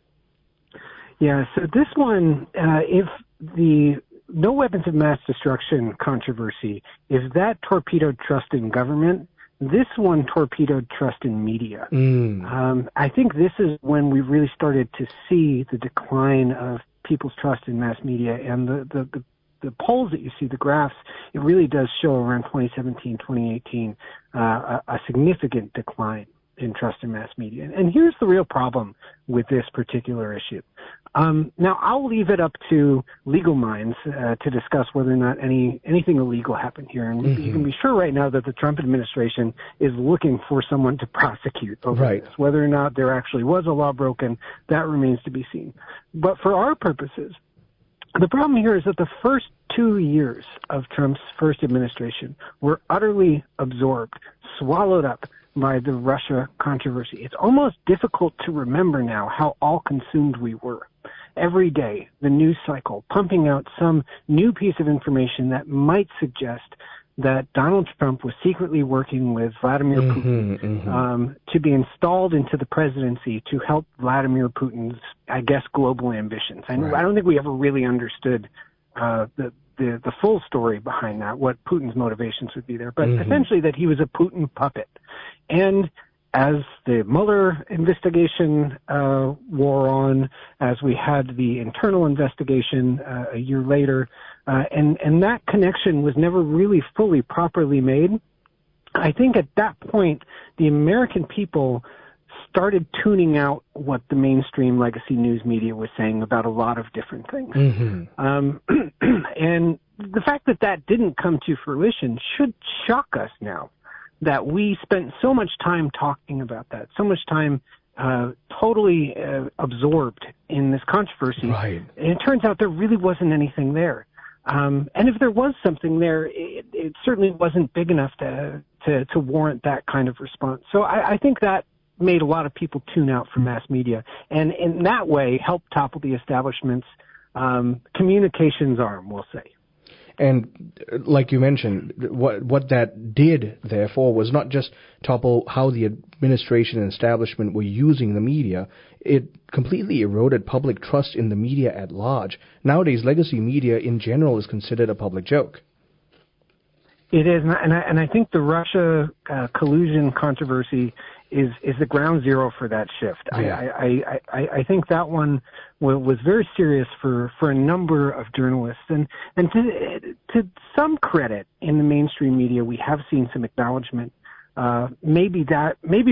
Yeah, so this one, if the no weapons of mass destruction controversy, if that torpedoed trust in government, this one torpedoed trust in media. I think this is when we really started to see the decline of people's trust in mass media, and the polls that you see, the graphs, it really does show around 2017, 2018, a significant decline in trust in mass media. And here's the real problem with this particular issue. Now, I'll leave it up to legal minds to discuss whether or not anything illegal happened here. And you can be sure right now that the Trump administration is looking for someone to prosecute over this. Whether or not there actually was a law broken, that remains to be seen. But for our purposes, the problem here is that the first 2 years of Trump's first administration were utterly absorbed, swallowed up by the Russia controversy. It's almost difficult to remember now how all-consumed we were. Every day, the news cycle pumping out some new piece of information that might suggest that Donald Trump was secretly working with Vladimir Putin to be installed into the presidency to help Vladimir Putin's, I guess, global ambitions. I don't think we ever really understood the full story behind that, what Putin's motivations would be there, but essentially that he was a Putin puppet. And as the Mueller investigation wore on, as we had the internal investigation a year later, and that connection was never really fully properly made, I think at that point the American people started tuning out what the mainstream legacy news media was saying about a lot of different things. And the fact that that didn't come to fruition should shock us now, that we spent so much time talking about that, so much time totally absorbed in this controversy. And it turns out there really wasn't anything there. And if there was something there, it certainly wasn't big enough to warrant that kind of response. So I think that made a lot of people tune out from mass media, and in that way helped topple the establishment's communications arm, we'll say. And like you mentioned, what that did, therefore, was not just topple how the administration and establishment were using the media. It completely eroded public trust in the media at large. Nowadays, legacy media in general is considered a public joke. It is, and I think the Russia collusion controversy is the ground zero for that shift. I think that one was very serious for a number of journalists, and to some credit in the mainstream media, we have seen some acknowledgement. Maybe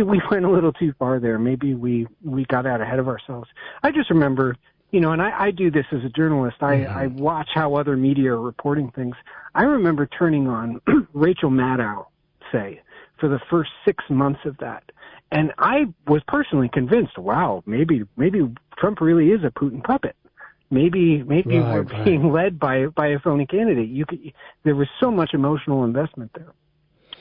we went a little too far there. Maybe we got out ahead of ourselves. I just remember, and I do this as a journalist. I watch how other media are reporting things. I remember turning on Rachel Maddow, say, for the first 6 months of that. And I was personally convinced, wow, maybe Trump really is a Putin puppet. Maybe we're being led by a phony candidate. There was so much emotional investment there.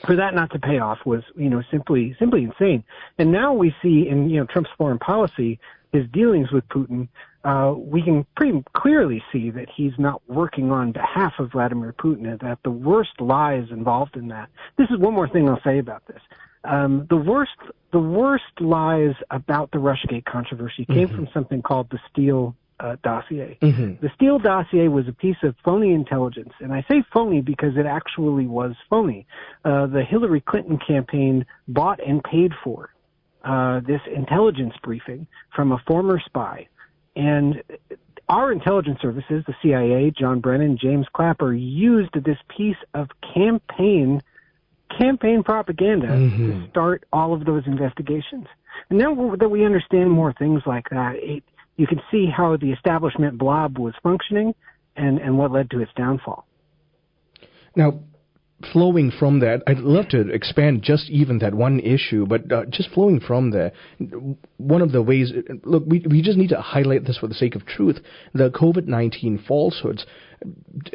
For that not to pay off was, simply insane. And now we see in, Trump's foreign policy, his dealings with Putin, we can pretty clearly see that he's not working on behalf of Vladimir Putin, and that the worst lies involved in that. This is one more thing I'll say about this. The worst lies about the Russiagate controversy came from something called the Steele dossier. The Steele dossier was a piece of phony intelligence, and I say phony because it actually was phony. The Hillary Clinton campaign bought and paid for this intelligence briefing from a former spy, and our intelligence services, the CIA, John Brennan, James Clapper, used this piece of campaign propaganda to start all of those investigations. And now that we understand more things like that, you can see how the establishment blob was functioning and what led to its downfall. Now, flowing from that, I'd love to expand just even that one issue, but just flowing from there, one of the ways, look, we just need to highlight this for the sake of truth, the COVID-19 falsehoods.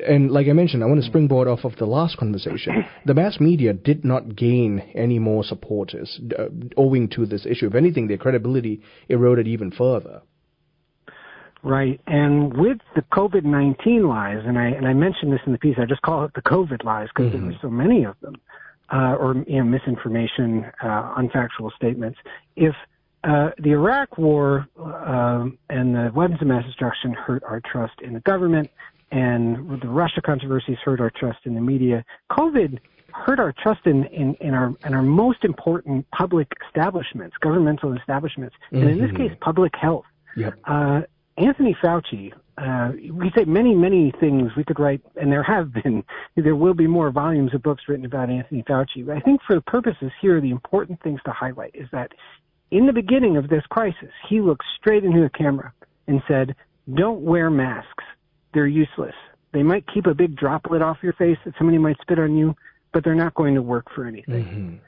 And like I mentioned, I want to springboard off of the last conversation. The mass media did not gain any more supporters owing to this issue. If anything, their credibility eroded even further. Right, and with the COVID-19 lies, and I mentioned this in the piece, I just call it the COVID lies because there were so many of them, or misinformation, unfactual statements. If the Iraq War and the weapons of mass destruction hurt our trust in the government, and the Russia controversies hurt our trust in the media, COVID hurt our trust in our most important public establishments, governmental establishments, and in this case, public health. Anthony Fauci, we say many things we could write, and there will be more volumes of books written about Anthony Fauci. But I think for the purposes here, the important things to highlight is that in the beginning of this crisis, he looked straight into the camera and said, don't wear masks. They're useless. They might keep a big droplet off your face that somebody might spit on you, but they're not going to work for anything.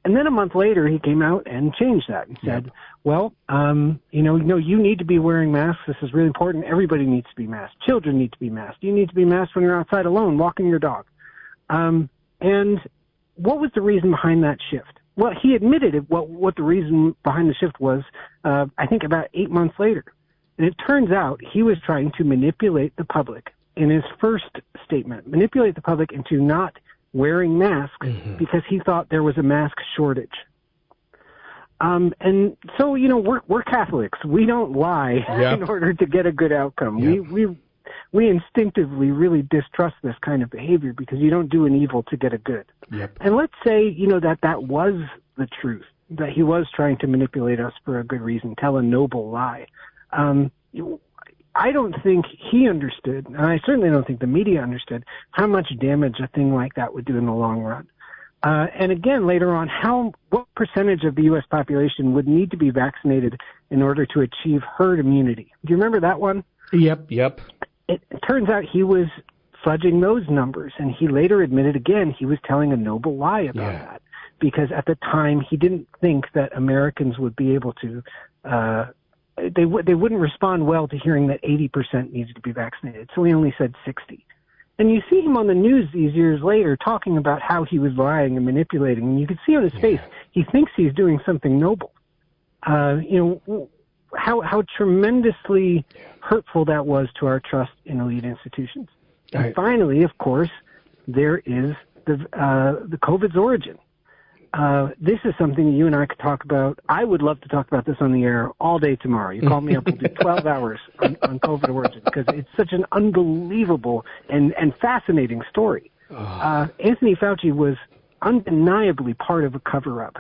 And then a month later, he came out and changed that and said, well, you need to be wearing masks. This is really important. Everybody needs to be masked. Children need to be masked. You need to be masked when you're outside alone, walking your dog. And what was the reason behind that shift? Well, he admitted what the reason behind the shift was, I think about 8 months later. And it turns out he was trying to manipulate the public in his first statement, manipulate the public into not wearing masks because he thought there was a mask shortage. And so, we're Catholics. We don't lie in order to get a good outcome. We instinctively really distrust this kind of behavior because you don't do an evil to get a good. And let's say, that was the truth, that he was trying to manipulate us for a good reason, tell a noble lie. I don't think he understood, and I certainly don't think the media understood, how much damage a thing like that would do in the long run. And again, later on, what percentage of the U.S. population would need to be vaccinated in order to achieve herd immunity? Do you remember that one? Yep. It turns out he was fudging those numbers, and he later admitted again he was telling a noble lie about that, because at the time he didn't think that Americans would be able to they wouldn't respond well to hearing that 80% needed to be vaccinated, so he only said 60. And you see him on the news these years later talking about how he was lying and manipulating, and you can see on his face he thinks he's doing something noble. How tremendously hurtful that was to our trust in elite institutions. And finally, of course, there is the COVID's origin. This is something you and I could talk about. I would love to talk about this on the air all day tomorrow. You call me up, we'll do 12 hours on COVID origin because it's such an unbelievable and fascinating story. Anthony Fauci was undeniably part of a cover-up.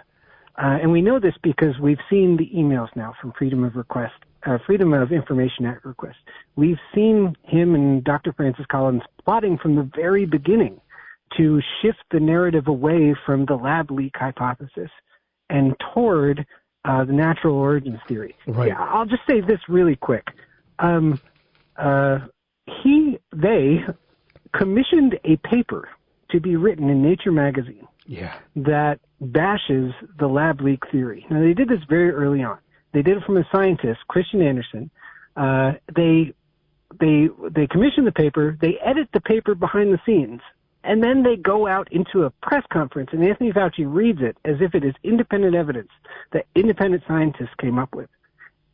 And we know this because we've seen the emails now from Freedom of Information Act requests. We've seen him and Dr. Francis Collins plotting from the very beginning to shift the narrative away from the lab leak hypothesis and toward the natural origins theory. Yeah, I'll just say this really quick. They commissioned a paper to be written in Nature magazine that bashes the lab leak theory. Now, they did this very early on. They did it from a scientist, Christian Anderson. They commission the paper, they edit the paper behind the scenes, and then they go out into a press conference, and Anthony Fauci reads it as if it is independent evidence that independent scientists came up with.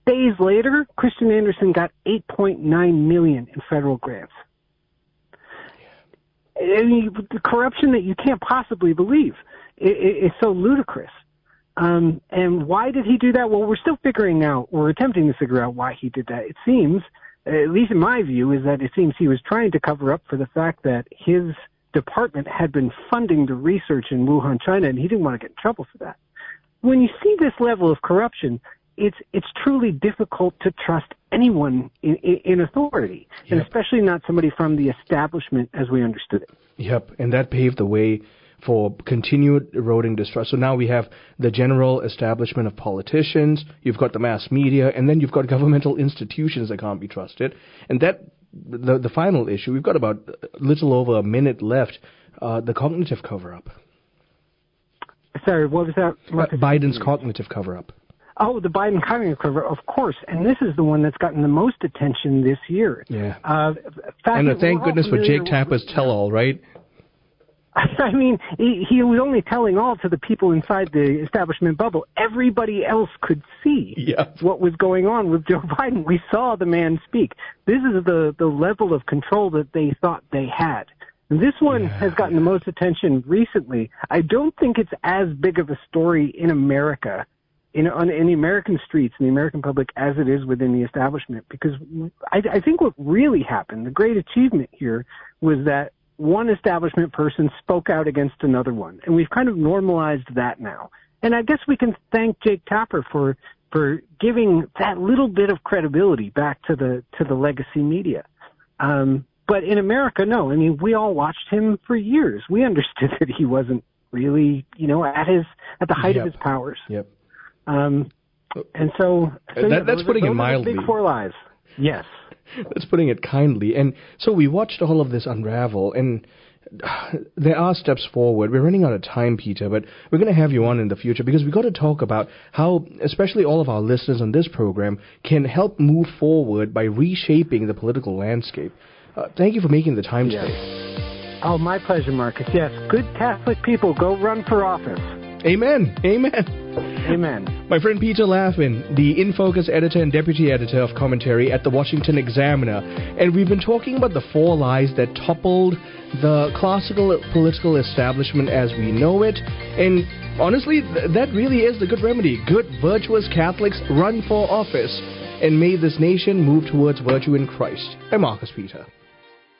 days later, Christian Anderson got $8.9 million in federal grants. I mean, the corruption that you can't possibly believe is so ludicrous. And why did he do that? Well, we're attempting to figure out why he did that. It seems, at least in my view, is that it seems he was trying to cover up for the fact that his department had been funding the research in Wuhan, China, and he didn't want to get in trouble for that. When you see this level of corruption, it's truly difficult to trust anyone in authority, and especially not somebody from the establishment as we understood it. Yep, and that paved the way for continued eroding distrust. So now we have the general establishment of politicians, you've got the mass media, and then you've got governmental institutions that can't be trusted. And that the final issue, we've got about a little over a minute left, the cognitive cover-up. Sorry, what was that? Biden's cognitive cover-up. Oh, the Biden cognitive cover, of course. And this is the one that's gotten the most attention this year. Yeah. And thank goodness for Jake Tapper's tell-all, right? I mean, he was only telling all to the people inside the establishment bubble. Everybody else could see what was going on with Joe Biden. We saw the man speak. This is the level of control that they thought they had. And this one has gotten the most attention recently. I don't think it's as big of a story in America, in the American streets, in the American public, as it is within the establishment. Because I think what really happened, the great achievement here, was that one establishment person spoke out against another one. And we've kind of normalized that now. And I guess we can thank Jake Tapper for giving that little bit of credibility back to the legacy media. But in America, no. I mean, we all watched him for years. We understood that he wasn't really, at the height of his powers. Yep. And so that's putting it mildly. Big four lies. Yes. That's putting it kindly. And so we watched all of this unravel, and there are steps forward. We're running out of time, Peter, but we're going to have you on in the future because we've got to talk about how, especially all of our listeners on this program, can help move forward by reshaping the political landscape. Thank you for making the time today. Oh, my pleasure, Marcus. Yes, good Catholic people, go run for office. Amen. Amen. Amen. My friend Peter Laffin, the In Focus editor and deputy editor of commentary at the Washington Examiner. And we've been talking about the four lies that toppled the classical political establishment as we know it. And honestly, that really is the good remedy. Good, virtuous Catholics run for office. And may this nation move towards virtue in Christ. I'm Marcus Peter.